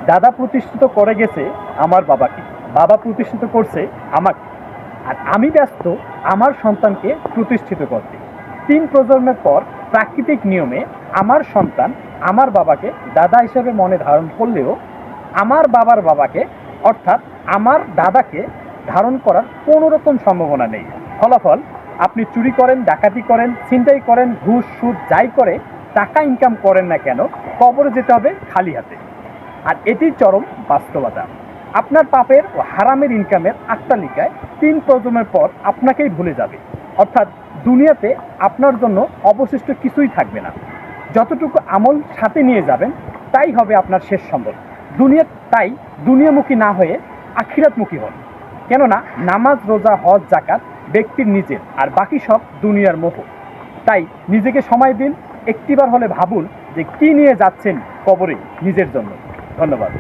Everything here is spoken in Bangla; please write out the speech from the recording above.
দাদা প্রতিষ্ঠিত করে গেছে আমার বাবাকে, বাবা প্রতিষ্ঠিত করছে আমাকে, আর আমি ব্যস্ত আমার সন্তানকে প্রতিষ্ঠিত করতে। 3 প্রজন্মের পর প্রাকৃতিক নিয়মে আমার সন্তান আমার বাবাকে দাদা হিসেবে মনে ধারণ করলেও আমার বাবার বাবাকে অর্থাৎ আমার দাদাকে ধারণ করার কোনো রকম সম্ভাবনা নেই। ফলাফল, আপনি চুরি করেন, ডাকাতি করেন, ছিনতাই করেন, ঘুষ সুদ যাই করে টাকা ইনকাম করেন না কেন, কবরে যেতে হবে খালি হাতে। আর এটি চরম বাস্তবতা। আপনার পাপের ও হারামের ইনকামের আট্টালিকায় 3 প্রজন্মের পর আপনাকেই ভুলে যাবে। অর্থাৎ দুনিয়াতে আপনার জন্য অবশিষ্ট কিছুই থাকবে না। যতটুকু আমল সাথে নিয়ে যাবেন তাই হবে আপনার শেষ সম্বল। তাই দুনিয়ামুখী না হয়ে আখিরাতমুখী হন। কেননা নামাজ, রোজা, হজ, জাকাত ব্যক্তির নিজের, আর বাকি সব দুনিয়ার মোহ। তাই নিজেকে সময় দিন, একটিবার হলে ভাবুন যে কি নিয়ে যাচ্ছেন কবরে নিজের জন্য। ধন্যবাদ।